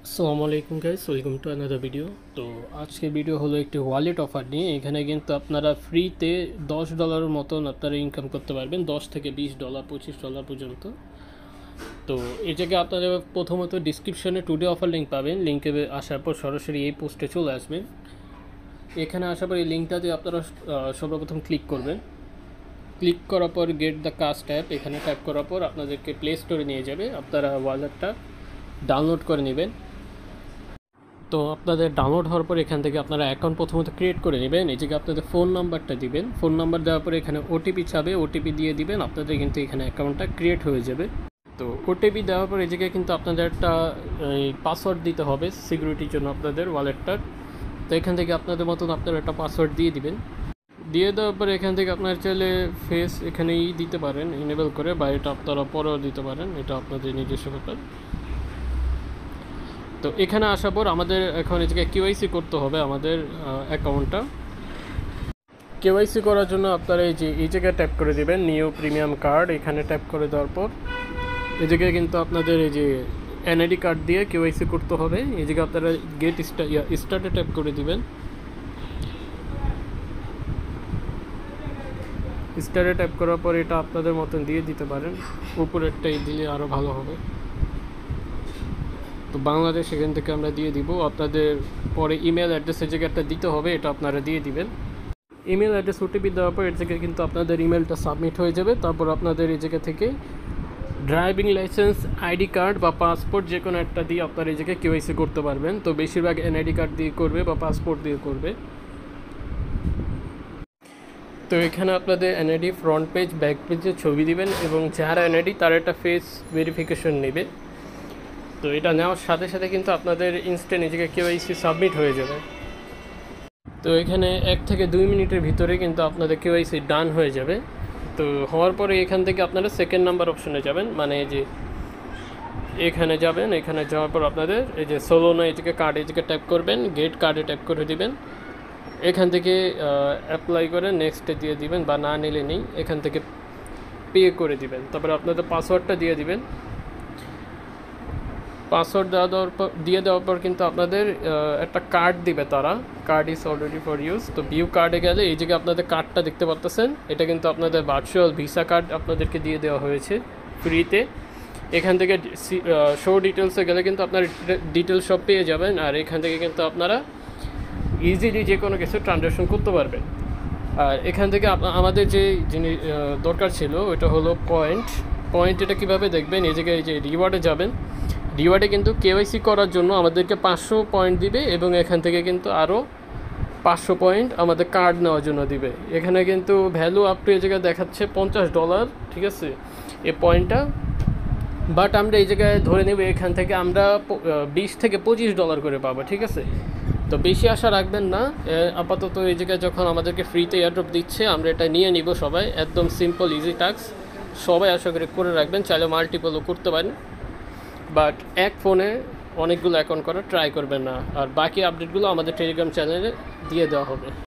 আসসালামু আলাইকুম guys, welcome to another video. তো আজকের ভিডিও হলো একটি ওয়ালেট অফার নিয়ে। এখানে কিন্তু আপনারা ফ্রিতে $10 মতন আপনারা ইনকাম করতে পারবেন, $10 থেকে $20, $25 পর্যন্ত। তো এই জায়গায় আপনারা প্রথমত ডিসক্রিপশনে টুডে অফার লিঙ্ক পাবেন। লিঙ্কে আসার পর সরাসরি এই পোস্টে চলে আসবেন। এখানে আসার পর এই লিঙ্কটাতে আপনারা সর্বপ্রথম ক্লিক করবেন। ক্লিক করার পর গেট দ্য কাস্ট অ্যাপ এখানে ট্যাপ করার পর আপনাদেরকে প্লে স্টোরে নিয়ে যাবে। আপনারা ওয়ালেটটা ডাউনলোড করে নেবেন। তো আপনাদের ডাউনলোড হওয়ার পর এখান থেকে আপনারা অ্যাকাউন্ট প্রথমত ক্রিয়েট করে নেবেন। এই জায়গায় আপনাদের ফোন নাম্বারটা দিবেন। ফোন নাম্বার দেওয়ার পরে এখানে ওটিপি চাবে, ওটিপি দিয়ে দিবেন। আপনাদের কিন্তু এখানে অ্যাকাউন্টটা ক্রিয়েট হয়ে যাবে। তো ওটিপি দেওয়ার পর এই জায়গায় কিন্তু আপনাদের একটা পাসওয়ার্ড দিতে হবে সিকিউরিটির জন্য আপনাদের ওয়ালেটটার। তো এখান থেকে আপনাদের মতন আপনারা একটা পাসওয়ার্ড দিয়ে দিবেন। দিয়ে দেওয়ার পরে এখান থেকে আপনার চাইলে ফেস এখানেই দিতে পারেন ইনেবল করে, বা এটা আপনারা পরেও দিতে পারেন, এটা আপনাদের নিজস্ব ব্যাপার। তো এখানে আসার পর আমাদের এখন এই জায়গায় কেওয়াইসি করতে হবে আমাদের অ্যাকাউন্টটা। কেওয়াইসি করার জন্য আপনারা এই জায়গায় ট্যাপ করে দেবেন নিউ প্রিমিয়াম কার্ড। এখানে ট্যাপ করে দেওয়ার পর এই জায়গায় কিন্তু আপনাদের এই যে এনআইডি কার্ড দিয়ে কেওয়াইসি করতে হবে। এই জায়গায় আপনারা গেট স্টার্টে ট্যাপ করে দিবেন। স্টারে ট্যাপ করার পর এটা আপনাদের মতন দিয়ে দিতে পারেন, উপরেরটাই দিলে আরও ভালো হবে। তো বাংলাদেশ এখান থেকে আমরা দিয়ে দিব। আপনাদের পরে ইমেল অ্যাড্রেস এই জায়গাটা দিতে হবে, এটা আপনারা দিয়ে দিবেন। ইমেল অ্যাড্রেস ওটিপি দেওয়ার পর এর থেকে কিন্তু আপনাদের ইমেলটা সাবমিট হয়ে যাবে। তারপর আপনাদের এই জায়গা থেকে ড্রাইভিং লাইসেন্স, আইডি কার্ড বা পাসপোর্ট যে কোনো একটা দিয়ে আপনারা এই জায়গায় কেওয়াইসি করতে পারবেন। তো বেশিরভাগ এনআইডি কার্ড দিয়ে করবে বা পাসপোর্ট দিয়ে করবে। তো এখানে আপনাদের এনআইডি ফ্রন্ট পেজ, ব্যাক পেজে ছবি দিবেন এবং যারা এনআইডি তার একটা ফেস ভেরিফিকেশন নেবে। তো এটা নেওয়ার সাথে সাথে কিন্তু আপনাদের ইনস্ট্যান্ট নিজেকে কেওয়াইসি সাবমিট হয়ে যাবে। তো এখানে 1 থেকে 2 মিনিটের ভিতরে কিন্তু আপনাদের কেওয়াইসি ডান হয়ে যাবে। তো হওয়ার পরে এখান থেকে আপনারা সেকেন্ড নাম্বার অপশনে যাবেন, মানে এই যে এখানে যাবেন। এখানে যাওয়ার পর আপনাদের এই যে সোলোনা এই জায়গায় কার্ড এই জায়গায় ট্যাপ করবেন, গেট কার্ডে ট্যাপ করে দিবেন। এখান থেকে অ্যাপ্লাই করে নেক্সটে দিয়ে দিবেন, বা না নিলে নেই, এখান থেকে পে করে দিবেন। তারপরে আপনাদের পাসওয়ার্ডটা দিয়ে দিবেন। পাসওয়ার্ড দিয়ে দেওয়ার পর কিন্তু আপনাদের একটা কার্ড দিবে তারা, card is already for use. তো ভিউ কার্ডে গেলে এই জায়গায় আপনাদের কার্ডটা দেখতে পাচ্ছেন, এটা কিন্তু আপনাদের ভার্চুয়াল ভিসা কার্ড আপনাদেরকে দিয়ে দেওয়া হয়েছে ফ্রিতে। এখান থেকে শো ডিটেলসে গেলে কিন্তু আপনার ডিটেলস সব পেয়ে যাবেন। আর এখান থেকে কিন্তু আপনারা ইজিলি যে কোনো কিছু ট্রানজ্যাকশন করতে পারবেন। আর এখান থেকে আমাদের যে জিনিস দরকার ছিল ওইটা হলো পয়েন্ট। এটা কীভাবে দেখবেন, এই জায়গায় এই যে রিওয়ার্ডে যাবেন। রিওয়ার্ডে কিন্তু কেওয়াইসি করার জন্য আমাদেরকে 500 পয়েন্ট দিবে এবং এখান থেকে কিন্তু আরও 500 পয়েন্ট আমাদের কার্ড নেওয়ার জন্য দিবে। এখানে কিন্তু ভ্যালু আপ টু এই জায়গায় দেখাচ্ছে $50, ঠিক আছে এই পয়েন্টটা। বাট আমরা এই জায়গায় ধরে নেব এখান থেকে আমরা $20 থেকে $25 করে পাবো, ঠিক আছে। তো বেশি আশা রাখবেন না। আপাতত এই জায়গায় যখন আমাদেরকে ফ্রিতে এয়ারড্রপ দিচ্ছে আমরা এটা নিয়ে নিব সবাই। একদম সিম্পল ইজি টাস্ক, সবাই আশা করি করে রাখবেন। চাইলে মাল্টিপলও করতে পারেন, বাট এক ফোনে অনেকগুলো অ্যাকাউন্ট করা ট্রাই করবেন না। আর বাকি আপডেটগুলো আমাদের টেলিগ্রাম চ্যানেলে দিয়ে দেওয়া হবে।